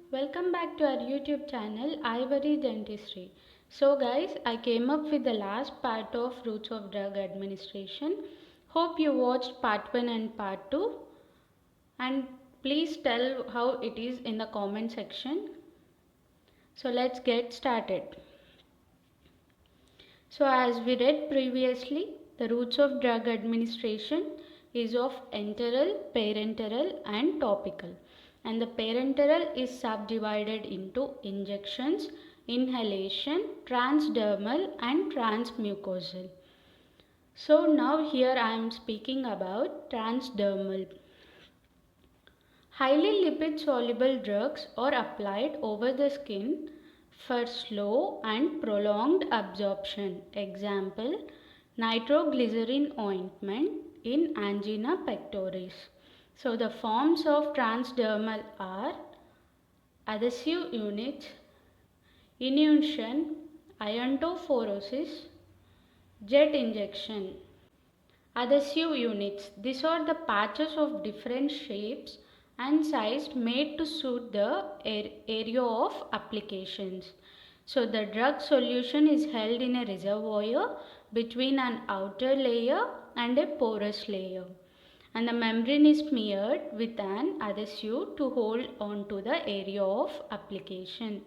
Welcome back to our YouTube channel Ivory Dentistry. So guys, I came up with the last part of Routes of Drug Administration. Hope you watched part 1 and part 2, and please tell how it is in the comment section. So let's get started. So as we read previously, the routes of drug administration is of enteral, parenteral and topical. And the parenteral is subdivided into injections, inhalation, transdermal and transmucosal. So now here I am speaking about transdermal. Highly lipid soluble drugs are applied over the skin for slow and prolonged absorption. Example, nitroglycerin ointment in angina pectoris. So the forms of transdermal are adhesive units, infusion, iontophoresis, jet injection. Adhesive units. These are the patches of different shapes and size made to suit the area of applications. So the drug solution is held in a reservoir between an outer layer and a porous layer, and the membrane is smeared with an adhesive to hold on to the area of application.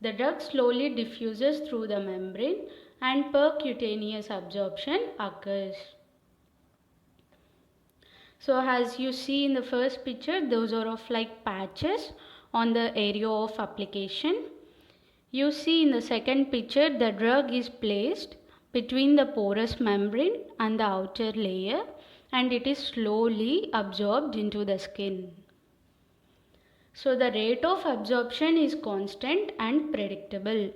The drug slowly diffuses through the membrane and percutaneous absorption occurs. So as you see in the first picture, those are of like patches on the area of application. You see in the second picture, the drug is placed between the porous membrane and the outer layer, and it is slowly absorbed into the skin. So the rate of absorption is constant and predictable.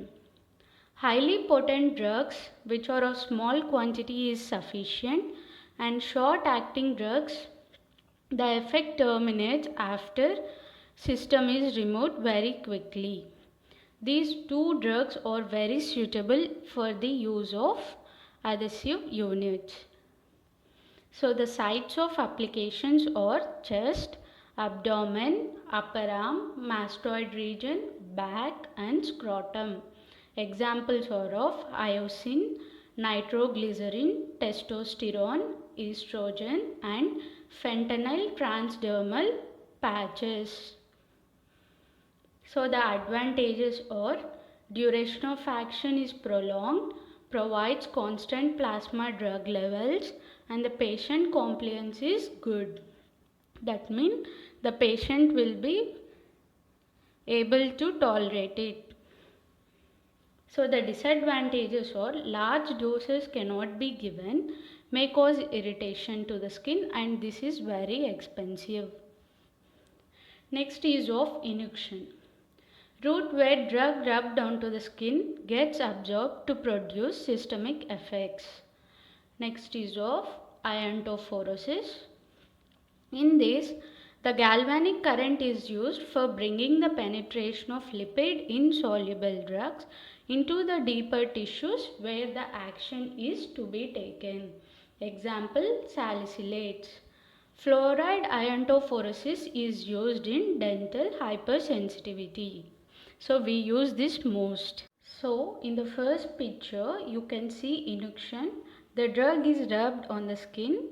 Highly potent drugs which are of small quantity is sufficient, and short acting drugs, the effect terminates after system is removed very quickly. These two drugs are very suitable for the use of adhesive units. So the sites of applications are chest, abdomen, upper arm, mastoid region, back and scrotum. Examples are of iosine, nitroglycerin, testosterone, estrogen and fentanyl transdermal patches. So the advantages are duration of action is prolonged, provides constant plasma drug levels, and the patient compliance is good. That means the patient will be able to tolerate it. So the disadvantages are large doses cannot be given, may cause irritation to the skin, and this is very expensive. Next is of injection. Route where drug rubbed onto the skin gets absorbed to produce systemic effects. Next is of iontophoresis. In this, the galvanic current is used for bringing the penetration of lipid insoluble drugs into the deeper tissues where the action is to be taken. Example, salicylates. Fluoride iontophoresis is used in dental hypersensitivity. So we use this most. So in the first picture you can see induction. The drug is rubbed on the skin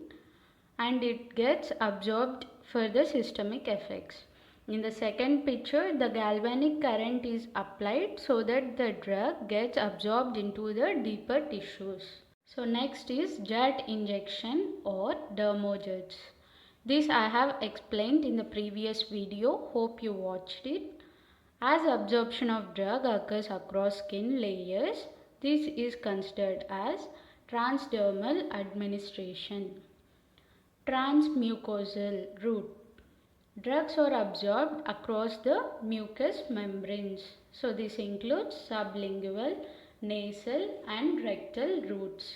and it gets absorbed for the systemic effects. In the second picture, the galvanic current is applied so that the drug gets absorbed into the deeper tissues. So next is jet injection or dermojets. This I have explained in the previous video. Hope you watched it. As absorption of drug occurs across skin layers, this is considered as transdermal administration. Transmucosal route. Drugs are absorbed across the mucous membranes. So this includes sublingual, nasal and rectal routes.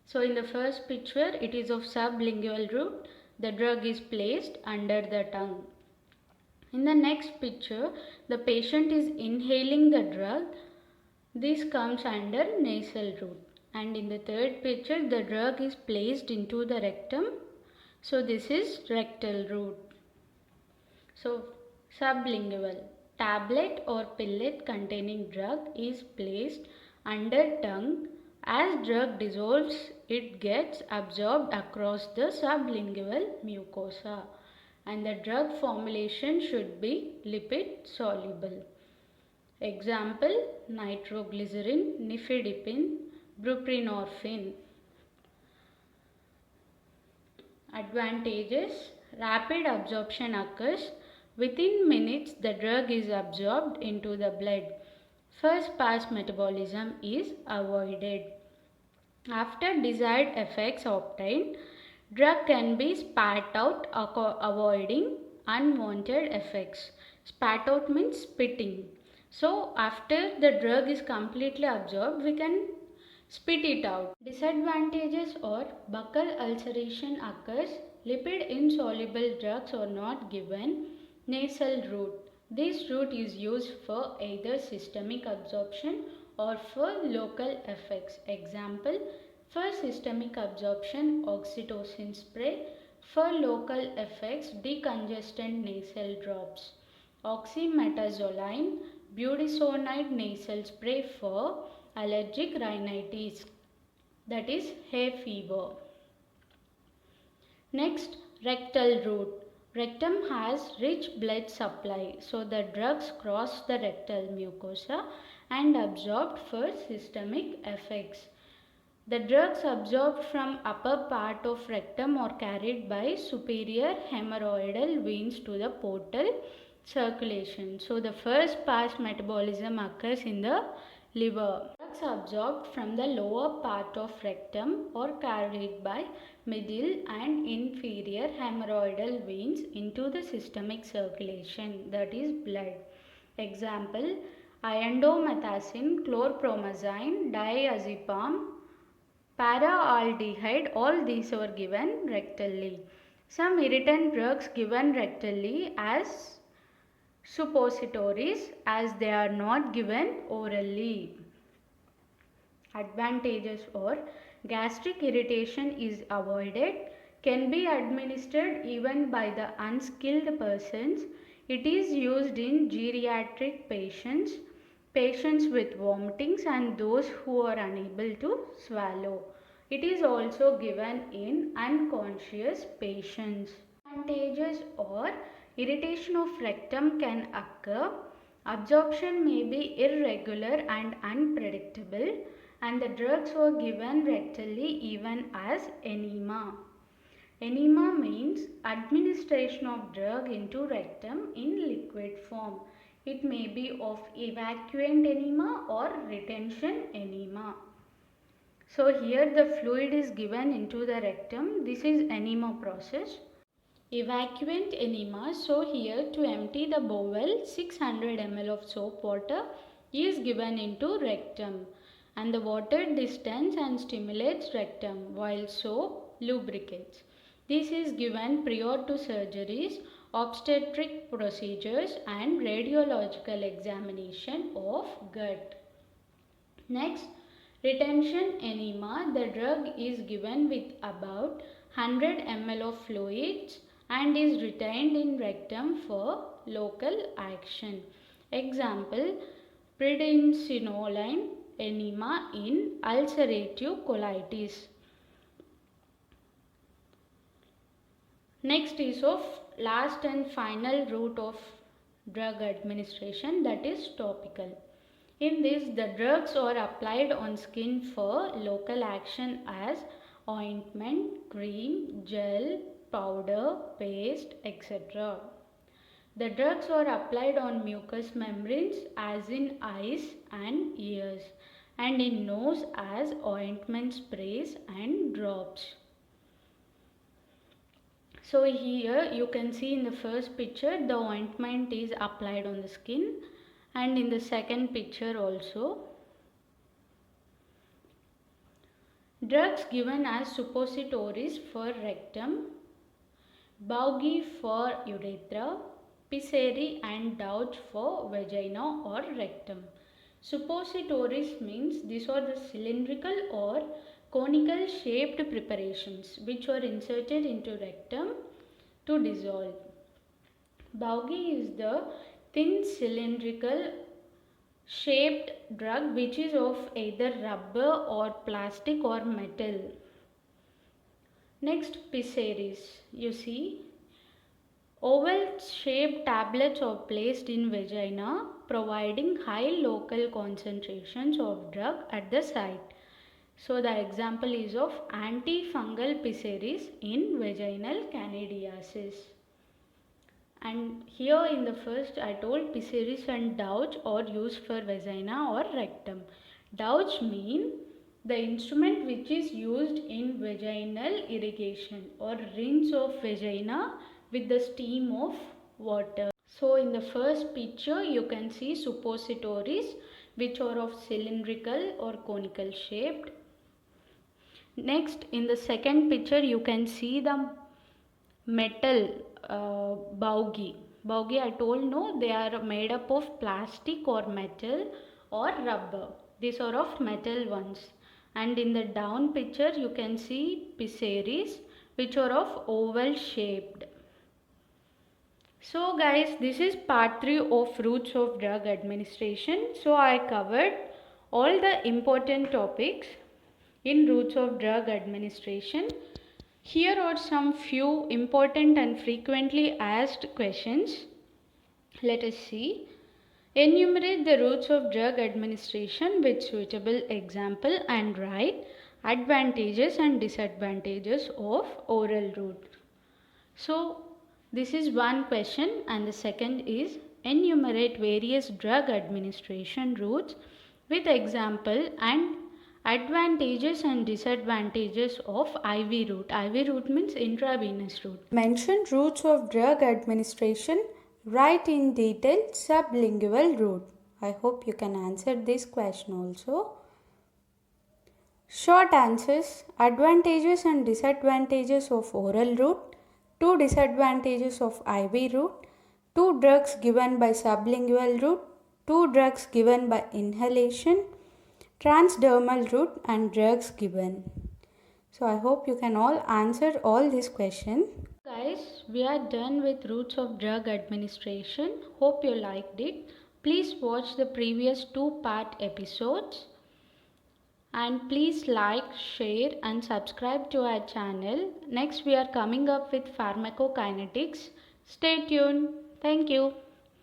So in the first picture it is of sublingual route. The drug is placed under the tongue. In the next picture, the patient is inhaling the drug. This comes under nasal route. And in the third picture, the drug is placed into the rectum. So this is rectal route. So Sublingual. Tablet or pellet containing drug is placed under tongue. As drug dissolves, it gets absorbed across the sublingual mucosa, and the drug formulation should be lipid soluble. Example: nitroglycerin, nifedipine, buprenorphine. Advantages: rapid absorption occurs. Within minutes, the drug is absorbed into the blood. First pass metabolism is avoided. After desired effects obtained, drug can be spat out, avoiding unwanted effects. Spat out means spitting. So after the drug is completely absorbed, we can spit it out. Disadvantages or buccal ulceration occurs. Lipid insoluble drugs are not given. Nasal route. This route is used for either systemic absorption or for local effects. Example: for systemic absorption, oxytocin spray. For local effects, decongestant nasal drops. Oxymetazoline, budesonide nasal spray for allergic rhinitis, that is hay fever. Next, rectal route. Rectum has rich blood supply, so the drugs cross the rectal mucosa and absorbed for systemic effects. The drugs absorbed from upper part of rectum are carried by superior hemorrhoidal veins to the portal circulation. So the first pass metabolism occurs in the liver. Drugs absorbed from the lower part of rectum are carried by middle and inferior hemorrhoidal veins into the systemic circulation, that is blood. Example: indomethacin, chlorpromazine, diazepam, paraaldehyde, all these were given rectally. Some irritant drugs given rectally as suppositories, as they are not given orally. Advantages or gastric irritation is avoided, can be administered even by the unskilled persons. It is used in geriatric patients, patients with vomitings, and those who are unable to swallow. It is also given in unconscious patients. Advantages or irritation of rectum can occur. Absorption may be irregular and unpredictable, and the drugs were given rectally even as enema. Enema means administration of drug into rectum in liquid form. It may be of evacuant enema or retention enema. So here the fluid is given into the rectum. This is enema process. Evacuant enema. So here, to empty the bowel, 600 ml of soap water is given into rectum, and the water distends and stimulates rectum while soap lubricates. This is given prior to surgeries, obstetric procedures, and radiological examination of gut. Next, retention enema. The drug is given with about 100 ml of fluids and is retained in rectum for local action. Example: prednisolone enema in ulcerative colitis. Next is of last and final route of drug administration, that is topical. In this, the drugs are applied on skin for local action as ointment, cream, gel, powder, paste, etc. The drugs are applied on mucous membranes as in eyes and ears, and in nose as ointment sprays and drops. So here you can see in the first picture the ointment is applied on the skin, and in the second picture also. Drugs given as suppositories for rectum: Baugi for urethra, Pissary and Douch for vagina or rectum. Suppositories means these are the cylindrical or conical shaped preparations which are inserted into rectum to dissolve. Baugi is the thin cylindrical shaped drug which is of either rubber or plastic or metal. Next, Pessaries. You see, oval shaped tablets are placed in vagina, providing high local concentrations of drug at the site. So the example is of antifungal pessaries in vaginal candidiasis. And here in the first I told pessaries and douche are used for vagina or rectum. Douche mean the instrument which is used in vaginal irrigation or rinse of vagina with the steam of water. So in the first picture you can see suppositories which are of cylindrical or conical shaped. Next, in the second picture you can see the metal baugi. Baugi I told no, they are made up of plastic or metal or rubber. These are of metal ones. And in the down picture you can see pessaries which are of oval shaped. So guys, this is part 3 of Routes of Drug Administration. So I covered all the important topics in Routes of Drug Administration. Here are some few important and frequently asked questions. Let us see. Enumerate the routes of drug administration with suitable example and write advantages and disadvantages of oral route. So this is one question, and the second is enumerate various drug administration routes with example and advantages and disadvantages of IV route. IV route means intravenous route. Mention routes of drug administration. Write in detail sublingual route. I hope you can answer this question also. Short answers. Advantages and disadvantages of oral route. 2 disadvantages of IV route. 2 drugs given by sublingual route. 2 drugs given by inhalation. Transdermal route and drugs given. So I hope you can all answer all these questions. Guys, we are done with routes of drug administration. Hope you liked it. Please watch the previous 2-part episodes. And please like, share and subscribe to our channel. Next we are coming up with pharmacokinetics. Stay tuned. Thank you.